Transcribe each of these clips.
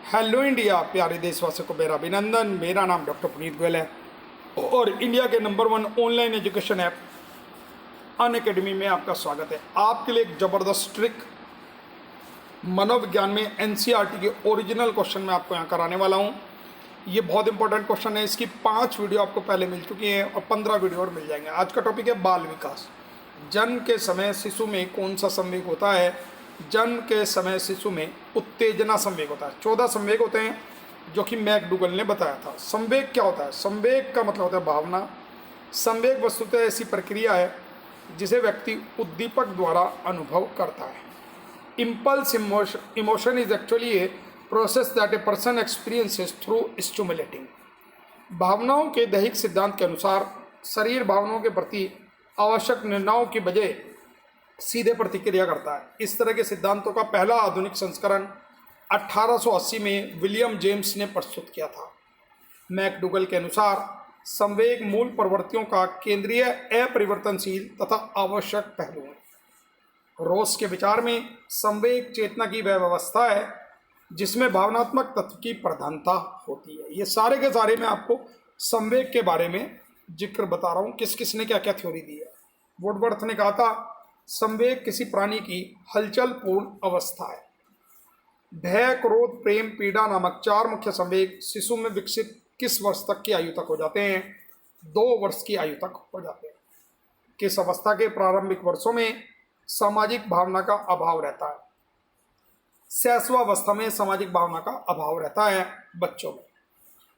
Hello India, प्यारे देशवासियों को मेरा अभिनंदन। मेरा नाम डॉक्टर पुनीत गोयल है और इंडिया के number 1 online education app Unacademy में आपका स्वागत है। आपके लिए एक ज़बरदस्त ट्रिक मनोविज्ञान में एनसीईआरटी के ओरिजिनल क्वेश्चन में आपको यहाँ कराने वाला हूँ। ये बहुत इंपॉर्टेंट क्वेश्चन है। इसकी 5 वीडियो आपको पहले मिल चुकी हैं और 15 वीडियो और मिल जाएंगे। आज का टॉपिक है बाल विकास। जन्म के समय शिशु में कौन सा संवेग होता है? जन्म के समय शिशु में उत्तेजना संवेग होता है। 14 संवेग होते हैं जो कि मैकडूगल ने बताया था। संवेग क्या होता है? संवेग का मतलब होता है भावना। संवेग वस्तुतः ऐसी प्रक्रिया है जिसे व्यक्ति उद्दीपक द्वारा अनुभव करता है। Impulse emotion is actually a process that a person experiences through stimulating. भावनाओं के दैहिक सिद्धांत के अनुसार शरीर भावनाओं के प्रति आवश्यक निर्णयों की बजाय सीधे प्रतिक्रिया करता है। इस तरह के सिद्धांतों का पहला आधुनिक संस्करण 1880 में विलियम जेम्स ने प्रस्तुत किया था। मैकडूगल के अनुसार संवेग मूल प्रवृत्तियों का केंद्रीय अपरिवर्तनशील तथा आवश्यक पहलू है। रोस के विचार में संवेग चेतना की वह व्यवस्था है जिसमें भावनात्मक तत्व की प्रधानता होती है। ये सारे के सारे मैं आपको संवेग के बारे में जिक्र बता रहा हूँ, किस किस ने क्या क्या थ्योरी दी है। वुडवर्थ ने कहा था संवेग किसी प्राणी की हलचल पूर्ण अवस्था है। भय, क्रोध, प्रेम, पीड़ा नामक 4 मुख्य संवेग शिशु में विकसित किस वर्ष तक की आयु तक हो जाते हैं? 2 वर्ष की आयु तक हो जाते हैं। किस अवस्था के प्रारंभिक वर्षों में सामाजिक भावना का अभाव रहता है? शैशवावस्था में सामाजिक भावना का अभाव रहता है बच्चों में।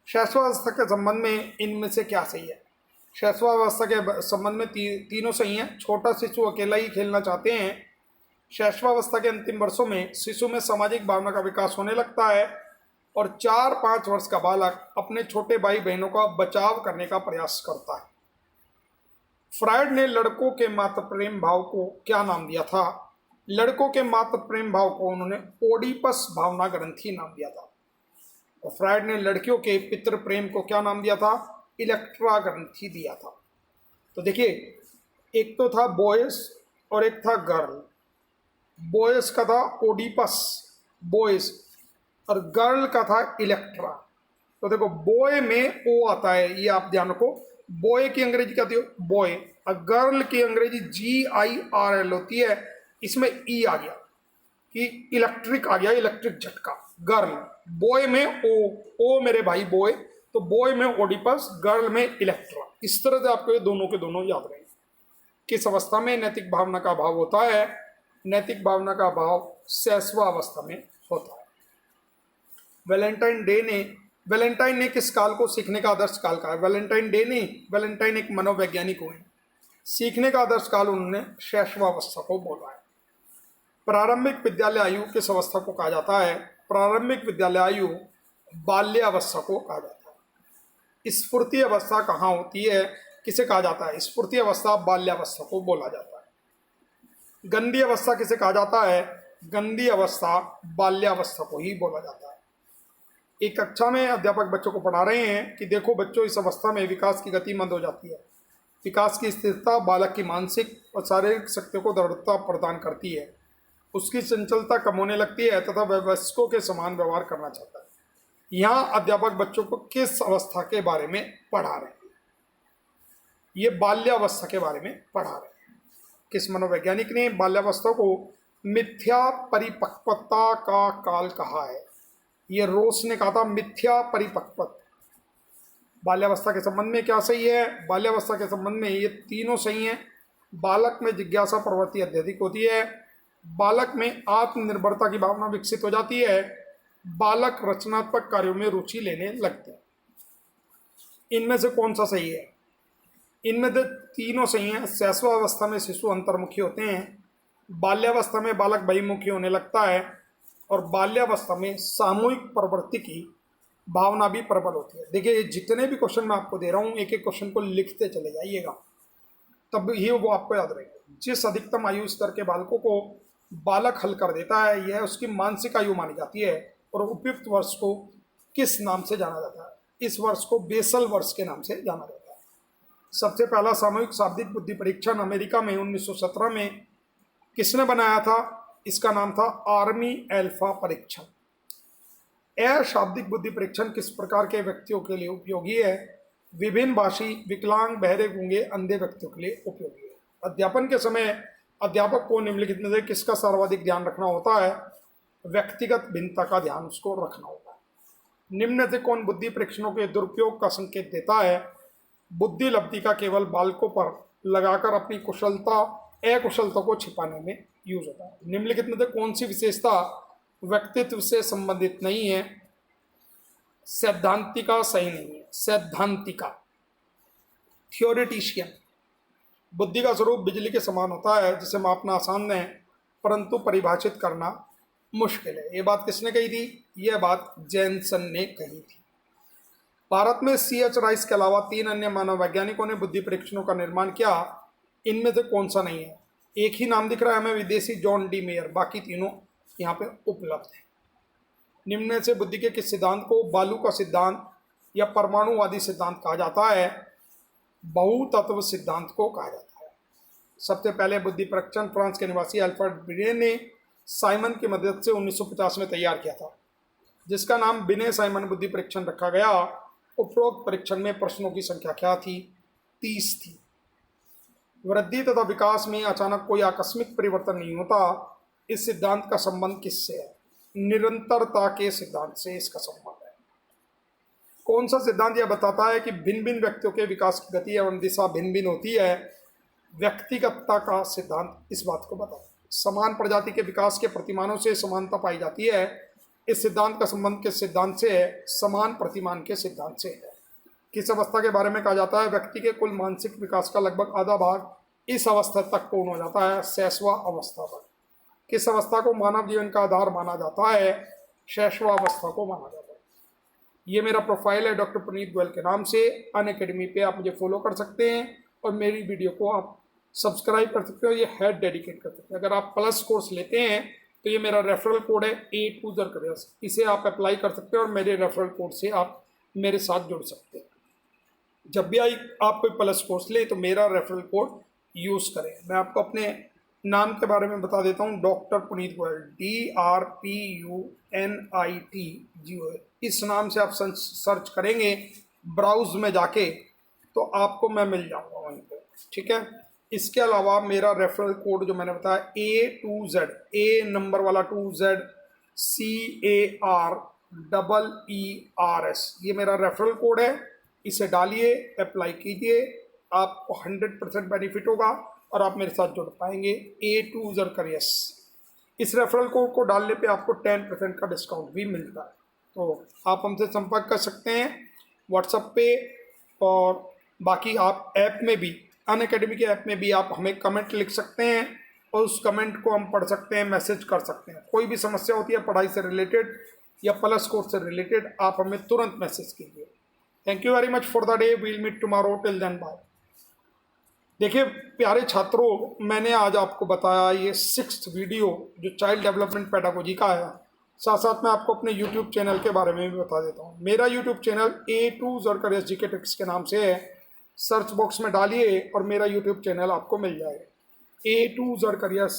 शैशवावस्था के संबंध में इनमें से क्या सही है? शैशवावस्था के संबंध में तीनों सही हैं। छोटा शिशु अकेला ही खेलना चाहते हैं। शैशवावस्था के अंतिम वर्षों में शिशु में सामाजिक भावना का विकास होने लगता है और 4-5 वर्ष का बालक अपने छोटे भाई बहनों का बचाव करने का प्रयास करता है। फ्रायड ने लड़कों के मातृ प्रेम भाव को क्या नाम दिया था? लड़कों के मातृ प्रेम भाव को उन्होंने ओडिपस भावना ग्रंथि नाम दिया था। और फ्रायड ने लड़कियों के पितृ प्रेम को क्या नाम दिया था? इलेक्ट्रा ग्रंथि दिया था। तो देखिए, एक तो था बॉयस और एक था गर्ल। बॉयस का था ओडिपस, बॉयस, और गर्ल का था इलेक्ट्रा। तो देखो, बॉय में ओ आता है, ये आप ध्यान रखो। बॉय की अंग्रेजी क्या होती है? बॉय। और गर्ल की अंग्रेजी GIRL होती है। इसमें ई आ गया कि इलेक्ट्रिक आ गया, इलेक्ट्रिक झटका। गर्ल, बॉय में ओ मेरे भाई बॉय, तो बॉय में ओडिपस, गर्ल में इलेक्ट्रा। इस तरह से आपको ये दोनों के दोनों याद रहेंगे। किस अवस्था में नैतिक भावना का अभाव होता है? नैतिक भावना का अभाव शैशवावस्था में होता है। वैलेंटाइन ने किस काल को सीखने का आदर्श काल कहा है? वैलेंटाइन एक मनोवैज्ञानिक हुए। सीखने का आदर्श काल उन्होंने शैशवावस्था को बोला है। प्रारंभिक विद्यालय आयु किस अवस्था को कहा जाता है? प्रारंभिक विद्यालय आयु बाल्यावस्था को कहा जाता है। स्फूर्ति अवस्था कहाँ होती है? किसे कहा जाता है? स्फूर्ति अवस्था बाल्यावस्था को बोला जाता है। गंदी अवस्था किसे कहा जाता है? गंदी अवस्था बाल्यावस्था को ही बोला जाता है। एक कक्षा में अध्यापक बच्चों को पढ़ा रहे हैं कि देखो बच्चों, इस अवस्था में विकास की गति मंद हो जाती है। विकास की स्थिरता बालक की मानसिक और शारीरिक शक्तियों को दृढ़ता प्रदान करती है। उसकी चंचलता कम होने लगती है तथा वह वयस्कों के समान व्यवहार करना चाहता है। यहाँ अध्यापक बच्चों को किस अवस्था के बारे में पढ़ा रहे हैं? ये बाल्यावस्था के बारे में पढ़ा रहे हैं। किस मनोवैज्ञानिक ने बाल्यावस्था को मिथ्या परिपक्वता का काल कहा है? ये रोस ने कहा था मिथ्या परिपक्वता। बाल्यावस्था के संबंध में क्या सही है? बाल्यावस्था के संबंध में ये तीनों सही हैं। बालक में जिज्ञासा प्रवृत्ति अत्यधिक होती है। बालक में आत्मनिर्भरता की भावना विकसित हो जाती है। बालक रचनात्मक कार्यों में रुचि लेने लगते हैं। इनमें से कौन सा सही है? इनमें से तीनों सही हैं। शैशवावस्था में शिशु अंतर्मुखी होते हैं। बाल्यावस्था में बालक बहिर्मुखी होने लगता है और बाल्यावस्था में सामूहिक प्रवृत्ति की भावना भी प्रबल होती है। देखिए, जितने भी क्वेश्चन मैं आपको दे रहा हूँ, एक एक क्वेश्चन को लिखते चले जाइएगा, तब ही वो आपको याद रहेगा। जिस अधिकतम आयु स्तर के बालकों को बालक हल कर देता है, यह उसकी मानसिक आयु मानी जाती है। और उपयुक्त वर्ष को किस नाम से जाना जाता है? इस वर्ष को बेसल वर्ष के नाम से जाना जाता है। सबसे पहला सामूहिक शाब्दिक बुद्धि परीक्षण अमेरिका में 1917 में किसने बनाया था? इसका नाम था आर्मी एल्फा परीक्षण। अशाब्दिक बुद्धि परीक्षण किस प्रकार के व्यक्तियों के लिए उपयोगी है? विभिन्न भाषी, विकलांग, बहरे, गूंगे, अंधे व्यक्तियों के लिए उपयोगी है। अध्यापन के समय अध्यापक को निम्नलिखित में से किसका सर्वाधिक ध्यान रखना होता है? व्यक्तिगत भिन्नता का ध्यान उसको रखना होता है। निम्न में से कौन बुद्धि परीक्षणों के दुरुपयोग का संकेत देता है? बुद्धि लब्धि का केवल बालकों पर लगाकर अपनी कुशलता अकुशलता को छिपाने में यूज होता है। निम्नलिखित में से कौन सी विशेषता व्यक्तित्व से संबंधित नहीं है? सैद्धांतिका सही नहीं है। सैद्धांतिका, थियोरिटिशियन। बुद्धि का स्वरूप बिजली के समान होता है, जिसे मापना आसान है परंतु परिभाषित करना मुश्किल है। ये बात किसने कही थी? यह बात जैनसन ने कही थी। भारत में C.H. राइस के अलावा 3 अन्य मानव वैज्ञानिकों ने बुद्धि परीक्षणों का निर्माण किया। इनमें से कौन सा नहीं है? एक ही नाम दिख रहा है हमें, विदेशी जॉन डी मेयर, बाकी तीनों यहाँ पे उपलब्ध है। निम्न में से बुद्धि के किस सिद्धांत को बालू का सिद्धांत या परमाणुवादी सिद्धांत कहा जाता है? बहुतत्व सिद्धांत को कहा जाता है। सबसे पहले बुद्धि परीक्षण फ्रांस के निवासी अल्फ्रेड बिने ने साइमन की मदद से 1950 में तैयार किया था, जिसका नाम बिने साइमन बुद्धि परीक्षण रखा गया। उपरोक्त परीक्षण में प्रश्नों की संख्या क्या थी? 30 थी। वृद्धि तथा विकास में अचानक कोई आकस्मिक परिवर्तन नहीं होता। इस सिद्धांत का संबंध किससे है? निरंतरता के सिद्धांत से इसका संबंध है। कौन सा सिद्धांत यह बताता है कि भिन्न भिन्न व्यक्तियों के विकास की गति एवं दिशा भिन्न भिन्न होती है? व्यक्तिगतता का सिद्धांत इस बात को बताता है। समान प्रजाति के विकास के प्रतिमानों से समानता पाई जाती है। इस सिद्धांत का संबंध किस सिद्धांत से है? समान प्रतिमान के सिद्धांत से है। किस अवस्था के बारे में कहा जाता है? व्यक्ति के कुल मानसिक विकास का लगभग आधा भाग इस अवस्था तक पूर्ण हो जाता है, शैशवा अवस्था पर। किस अवस्था को मानव जीवन का आधार माना जाता है? शैशवा अवस्था को माना जाता है। ये मेरा प्रोफाइल है डॉक्टर पुनीत गोयल के नाम से। अनअकैडमी पे आप मुझे फॉलो कर सकते हैं और मेरी वीडियो को आप सब्सक्राइब कर सकते हो। ये हेड डेडिकेट कर सकते हैं। अगर आप प्लस कोर्स लेते हैं तो ये मेरा रेफरल कोड है A2ZER करियर्स, इसे आप अप्लाई कर सकते हैं और मेरे रेफरल कोड से आप मेरे साथ जुड़ सकते हैं। जब भी आप कोई प्लस कोर्स ले तो मेरा रेफरल कोड यूज़ करें। मैं आपको अपने नाम के बारे में बता देता हूँ, डॉक्टर पुनीत गोयल, DRPUNIT। इस नाम से आप सर्च करेंगे ब्राउज में जाके तो आपको मैं मिल जाऊँगा वहीं पर, ठीक है। इसके अलावा मेरा रेफरल कोड जो मैंने बताया A2Z, A नंबर वाला 2Z CAREERS, ये मेरा रेफरल कोड है। इसे डालिए, अप्लाई कीजिए, आपको 100% बेनिफिट होगा और आप मेरे साथ जुड़ पाएंगे। A2ZER करियर्स, इस रेफरल कोड को डालने पे आपको 10% का डिस्काउंट भी मिलता है। तो आप हमसे संपर्क कर सकते हैं व्हाट्सएप पे, और बाकी आप ऐप में भी, अनअकैडमी के ऐप में भी आप हमें कमेंट लिख सकते हैं और उस कमेंट को हम पढ़ सकते हैं, मैसेज कर सकते हैं। कोई भी समस्या होती है पढ़ाई से रिलेटेड या प्लस कोर्स से रिलेटेड, आप हमें तुरंत मैसेज कीजिए। Thank you very much for the day, we'll meet tomorrow, till then bye. देखिए प्यारे छात्रों, मैंने आज आपको बताया ये 6th वीडियो जो चाइल्ड डेवलपमेंट पेडागोजी का है। साथ साथ मैं आपको अपने यूट्यूब चैनल के बारे में भी बता देता हूँ। मेरा YouTube channel A2ZER careers GK tricks के नाम से है। सर्च बॉक्स में डालिए और मेरा यूट्यूब चैनल आपको मिल जाएगा, A2ZER करियर्स।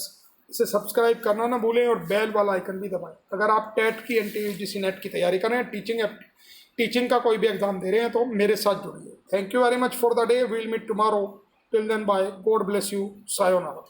इसे सब्सक्राइब करना ना भूलें और बेल वाला आइकन भी दबाएं। अगर आप टेट की, NTUGC नेट की तैयारी करें, टीचिंग का कोई भी एग्जाम दे रहे हैं तो मेरे साथ जुड़िए। Thank you very much for the day, we'll meet tomorrow, till then bye, God bless you, sayonara.